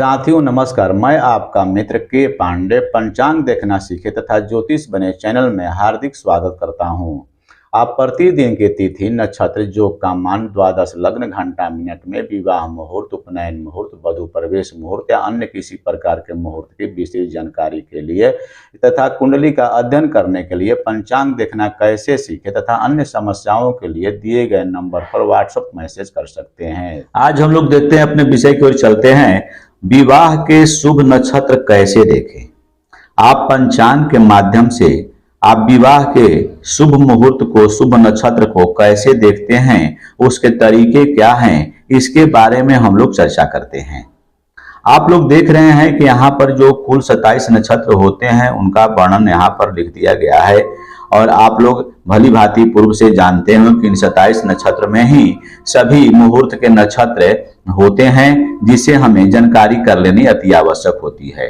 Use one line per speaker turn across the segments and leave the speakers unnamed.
साथियों नमस्कार, मैं आपका मित्र के पांडे पंचांग देखना सीखे तथा ज्योतिष बने चैनल में हार्दिक स्वागत करता हूं। आप प्रतिदिन के तिथि नक्षत्र योग का मान द्वादश लग्न घंटा मिनट में विवाह मुहूर्त, उपनयन मुहूर्त, वधु प्रवेश मुहूर्त या अन्य किसी प्रकार के मुहूर्त की विशेष जानकारी के लिए तथा कुंडली का अध्ययन करने के लिए पंचांग देखना कैसे सीखे तथा अन्य समस्याओं के लिए दिए गए नंबर पर व्हाट्सएप मैसेज कर सकते हैं। आज हम लोग देखते हैं, अपने विषय की ओर चलते हैं। विवाह के शुभ नक्षत्र कैसे देखें। आप पंचांग के माध्यम से आप विवाह के शुभ मुहूर्त को, शुभ नक्षत्र को कैसे देखते हैं, उसके तरीके क्या हैं, इसके बारे में हम लोग चर्चा करते हैं। आप लोग देख रहे हैं कि यहाँ पर जो कुल 27 नक्षत्र होते हैं उनका वर्णन यहाँ पर लिख दिया गया है और आप लोग भली भांति पूर्व से जानते हो कि इन 27 नक्षत्र में ही सभी मुहूर्त के नक्षत्र होते हैं, जिसे हमें जानकारी कर लेनी अति आवश्यक होती है।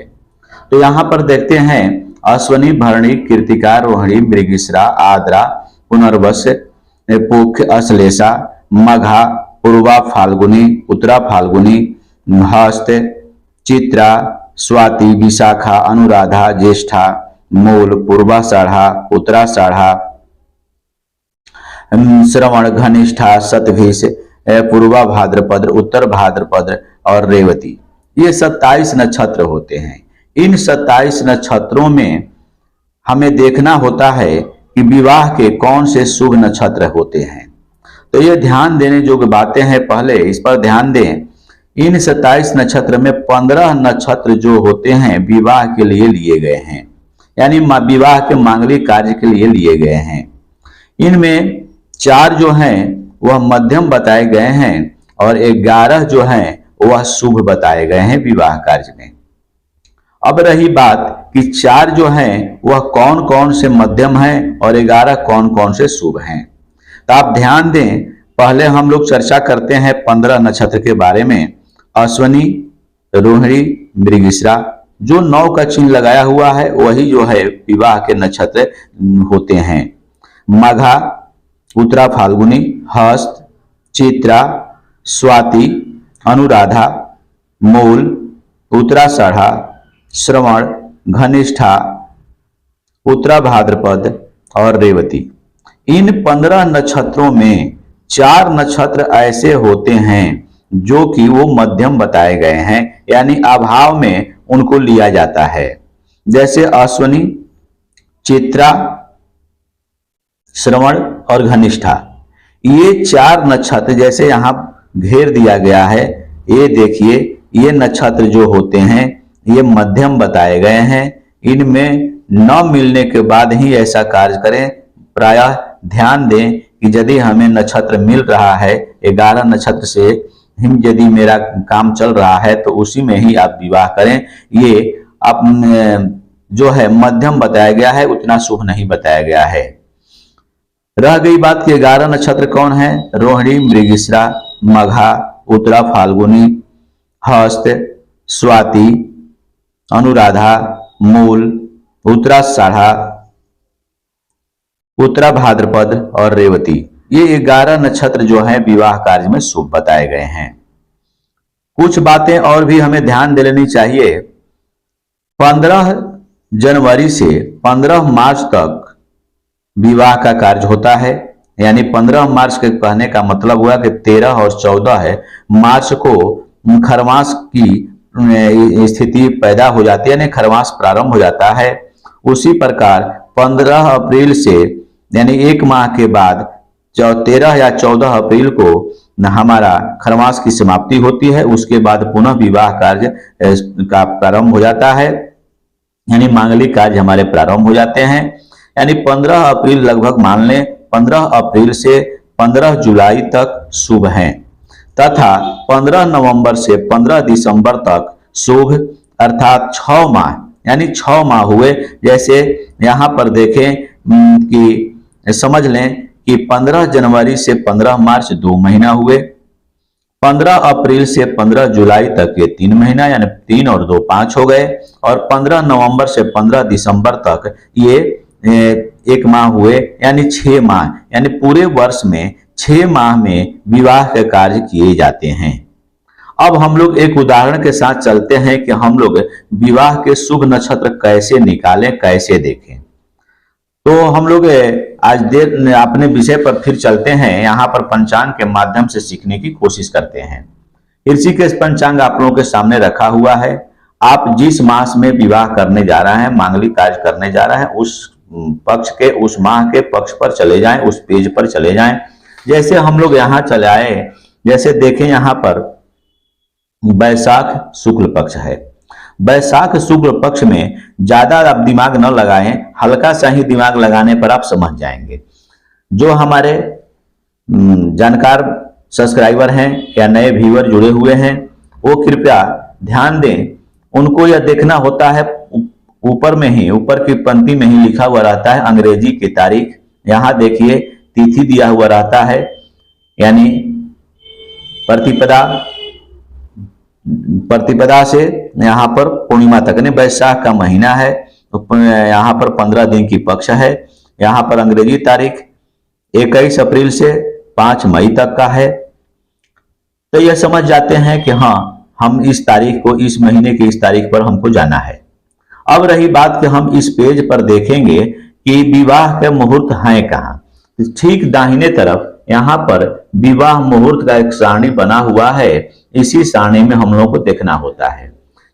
तो यहाँ पर देखते हैं, अश्वनी, भरणी, कृतिका, रोहिणी, मृगशिरा, आद्रा, पुनर्वसु, पुष्य, अश्लेषा, मघा, पूर्वा फाल्गुनी, उत्तरा फाल्गुनी, हस्त, चित्रा, स्वाति, विशाखा, अनुराधा, ज्येष्ठा, मूल, पूर्वाषाढ़ा, उत्तराषाढ़ा, श्रवण, घनिष्ठा, शतभिष, पूर्वा भाद्रपद, उत्तर भाद्रपद और रेवती। ये 27 नक्षत्र होते हैं। इन 27 नक्षत्रों में हमें देखना होता है कि विवाह के कौन से शुभ नक्षत्र होते हैं। तो ये ध्यान देने योग्य बातें हैं। पहले इस पर ध्यान दें। इन 27 नक्षत्र में 15 नक्षत्र जो होते हैं विवाह के लिए गए हैं, यानी विवाह के मांगलिक कार्य के लिए लिए गए हैं। इनमें 4 जो हैं वह मध्यम बताए गए हैं और 11 जो हैं वह शुभ बताए गए हैं विवाह कार्य में। अब रही बात कि 4 जो हैं वह कौन कौन से मध्यम हैं और 11 कौन कौन से शुभ हैं। तो आप ध्यान दें, पहले हम लोग चर्चा करते हैं 15 नक्षत्र के बारे में। अश्वनी, रोहिणी, मृगशिरा, जो 9 का चिन्ह लगाया हुआ है वही जो है विवाह के नक्षत्र होते हैं। मघा, उत्तरा फाल्गुनी, हस्त, चित्रा, स्वाति, अनुराधा, मूल, उत्तराषाढ़ा, श्रवण, घनिष्ठा, उत्तरा भाद्रपद और रेवती। इन 15 नक्षत्रों में 4 नक्षत्र ऐसे होते हैं जो कि वो मध्यम बताए गए हैं, यानी अभाव में उनको लिया जाता है। जैसे अश्वनी, चित्रा, श्रवण और घनिष्ठा, ये 4 नक्षत्र जैसे यहाँ घेर दिया गया है। ये देखिए, ये नक्षत्र जो होते हैं ये मध्यम बताए गए हैं। इनमें न मिलने के बाद ही ऐसा कार्य करें। प्रायः ध्यान दें कि यदि हमें नक्षत्र मिल रहा है, 11 नक्षत्र से यदि मेरा काम चल रहा है तो उसी में ही आप विवाह करें। ये जो है मध्यम बताया गया है, उतना शुभ नहीं बताया गया है। रह गई बात कि 11 नक्षत्र कौन है। रोहिणी, मृगशिरा, मघा, उत्तरा फाल्गुनी, हस्त, स्वाति, अनुराधा, मूल, उत्तराषाढ़ा, उत्तरा भाद्रपद और रेवती। ये 11 नक्षत्र जो हैं विवाह कार्य में शुभ बताए गए हैं। कुछ बातें और भी हमें ध्यान दे लेनी चाहिए। 15 जनवरी से 15 मार्च तक विवाह का कार्य होता है, यानी 15 मार्च के कहने का मतलब हुआ कि 13 और 14 मार्च को खरमास की स्थिति पैदा हो जाती है, यानी खरमास प्रारंभ हो जाता है। उसी प्रकार 15 अप्रैल से, यानी 1 माह के बाद 13 या 14 अप्रैल को हमारा खरमास की समाप्ति होती है। उसके बाद पुनः विवाह कार्य का प्रारंभ हो जाता है, यानी मांगलिक कार्य हमारे प्रारंभ हो जाते हैं। यानी 15 अप्रैल लगभग मान लें, 15 अप्रैल से 15 जुलाई तक शुभ हैं तथा 15 नवंबर से 15 दिसंबर तक शुभ, अर्थात 6 माह, यानी 6 माह हुए। जैसे यहाँ पर देखें कि समझ लें कि 15 जनवरी से 15 मार्च 2 महीना हुए, 15 अप्रैल से 15 जुलाई तक ये 3 महीना, यानी 3 और 2 5 हो गए, और 15 नवंबर से 15 दिसंबर तक ये 1 माह हुए, यानी 6 माह, यानी पूरे वर्ष में 6 माह में विवाह के कार्य किए जाते हैं। अब हम लोग एक उदाहरण के साथ चलते हैं कि हम लोग विवाह के शुभ नक्षत्र कैसे निकालें, कैसे देखें। तो हम लोग आज देर अपने विषय पर फिर चलते हैं। यहाँ पर पंचांग के माध्यम से सीखने की कोशिश करते हैं। ऋषिकेश पंचांग आप लोगों के सामने रखा हुआ है। आप जिस मास में विवाह करने जा रहे हैं, मांगलिक कार्य करने जा रहे हैं, उस पक्ष के, उस माह के पक्ष पर चले जाएं, उस पेज पर चले जाएं। जैसे हम लोग यहाँ चले आए, जैसे देखें यहाँ पर वैशाख शुक्ल पक्ष है। वैशाख शुक्ल पक्ष में ज्यादा आप दिमाग न लगाएं, हल्का सा ही दिमाग लगाने पर आप समझ जाएंगे। जो हमारे जानकार सब्सक्राइबर हैं या नए व्यूअर जुड़े हुए हैं, वो कृपया ध्यान दें। उनको यह देखना होता है, ऊपर में ही, ऊपर की पंक्ति में ही लिखा हुआ रहता है अंग्रेजी की तारीख। यहाँ देखिए तिथि दिया हुआ रहता है, यानी प्रतिपदा से यहाँ पर पूर्णिमा तक, यानी वैशाख का महीना है। तो यहाँ पर 15 दिन की पक्ष है। यहाँ पर अंग्रेजी तारीख 21 अप्रैल से 5 मई तक का है। तो यह समझ जाते हैं कि हाँ, हम इस तारीख को, इस महीने की इस तारीख पर हमको जाना है। अब रही बात कि हम इस पेज पर देखेंगे कि विवाह के मुहूर्त हैं कहाँ। ठीक दाहिने तरफ यहाँ पर विवाह मुहूर्त का एक सारणी बना हुआ है। इसी सारणी में हम लोगों को देखना होता है।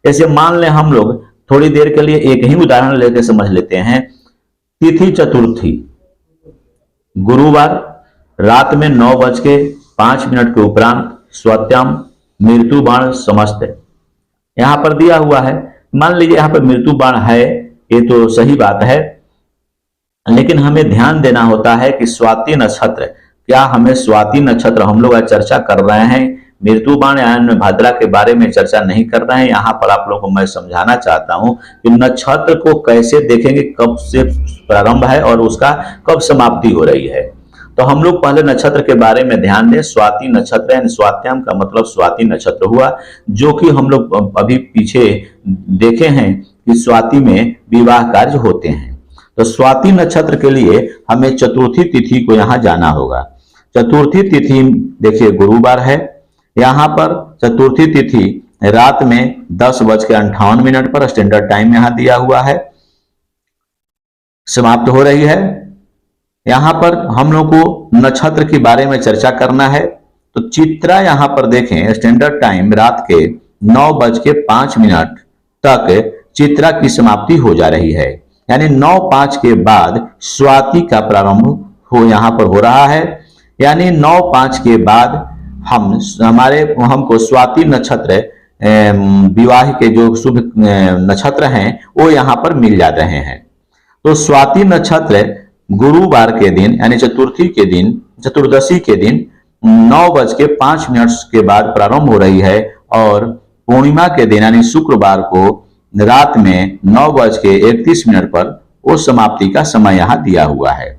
जैसे मान लें हम लोग थोड़ी देर के लिए एक ही उदाहरण लेकर समझ लेते हैं। तिथि चतुर्थी, गुरुवार, रात में 9:05 के उपरांत स्वात्याम मृत्यु बाण समस्त यहाँ पर दिया हुआ है। मान लीजिए यहाँ पर मृत्यु बाण है, ये तो सही बात है, लेकिन हमें ध्यान देना होता है कि स्वाति नक्षत्र, क्या हमें स्वाति नक्षत्र, हम लोग आज चर्चा कर रहे हैं मृत्यु बाण यानी भाद्रा के बारे में चर्चा नहीं कर रहे हैं। यहाँ पर आप लोगों को मैं समझाना चाहता हूं कि नक्षत्र को कैसे देखेंगे, कब से प्रारंभ है और उसका कब समाप्ति हो रही है। तो हम लोग पहले नक्षत्र के बारे में ध्यान दें। स्वाति नक्षत्र यानी स्वात्याम का मतलब स्वाति नक्षत्र हुआ, जो कि हम लोग अभी पीछे देखे हैं कि स्वाति में विवाह कार्य होते हैं। तो स्वाति नक्षत्र के लिए हमें चतुर्थी तिथि को यहाँ जाना होगा। चतुर्थी तिथि देखिए गुरुवार है। यहाँ पर चतुर्थी तिथि रात में 10:58 पर स्टैंडर्ड टाइम यहाँ दिया हुआ है, समाप्त हो रही है। यहाँ पर हम लोग को नक्षत्र के बारे में चर्चा करना है। तो चित्रा यहाँ पर देखें, स्टैंडर्ड टाइम रात के 9:05 तक चित्रा की समाप्ति हो जा रही है, यानी 9:05 के बाद स्वाति का प्रारंभ यहाँ पर हो रहा है। यानी 9:05 के बाद हमको स्वाति नक्षत्र, विवाह के जो शुभ नक्षत्र हैं वो यहाँ पर मिल जा रहे हैं। तो स्वाति नक्षत्र गुरुवार के दिन यानी चतुर्थी के दिन, चतुर्दशी के दिन 9:05 के बाद प्रारंभ हो रही है और पूर्णिमा के दिन यानी शुक्रवार को रात में 9:31 पर वो समाप्ति का समय यहाँ दिया हुआ है।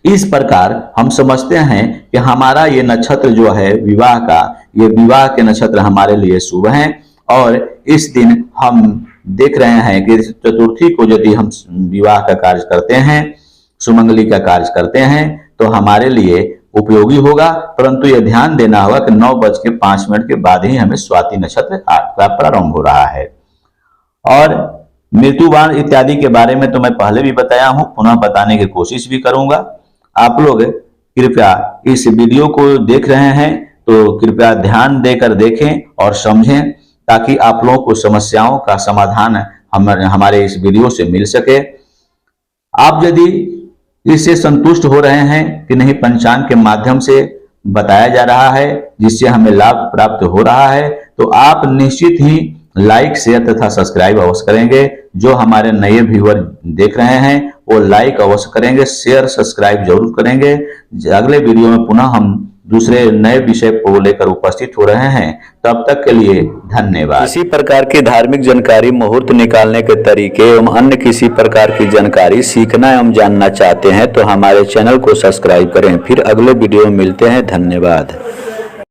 इस प्रकार हम समझते हैं कि हमारा ये नक्षत्र जो है विवाह का, ये विवाह के नक्षत्र हमारे लिए शुभ हैं। और इस दिन हम देख रहे हैं कि चतुर्थी को यदि हम विवाह का कार्य करते हैं, सुमंगली का कार्य करते हैं, तो हमारे लिए उपयोगी होगा। परंतु यह ध्यान देना होगा कि 9:05 के बाद ही हमें स्वाति नक्षत्र का प्रारंभ हो रहा है। और मृत्युबाण इत्यादि के बारे में तो मैं पहले भी बताया हूं, पुनः बताने की कोशिश भी करूंगा। आप लोग कृपया इस वीडियो को देख रहे हैं तो कृपया ध्यान देकर देखें और समझें, ताकि आप लोगों को समस्याओं का समाधान हमारे इस वीडियो से मिल सके। आप यदि इससे संतुष्ट हो रहे हैं कि नहीं, पंचांग के माध्यम से बताया जा रहा है जिससे हमें लाभ प्राप्त हो रहा है, तो आप निश्चित ही लाइक, शेयर तथा सब्सक्राइब अवश्य करेंगे। जो हमारे नए व्यूअर देख रहे हैं वो लाइक अवश्य करेंगे, शेयर सब्सक्राइब जरूर करेंगे। अगले वीडियो में पुनः हम दूसरे नए विषय को लेकर उपस्थित हो रहे हैं। तब तक के लिए धन्यवाद। इसी प्रकार की धार्मिक जानकारी, मुहूर्त निकालने के तरीके एवं अन्य किसी प्रकार की जानकारी सीखना एवं जानना चाहते हैं तो हमारे चैनल को सब्सक्राइब करें। फिर अगले वीडियो में मिलते हैं। धन्यवाद।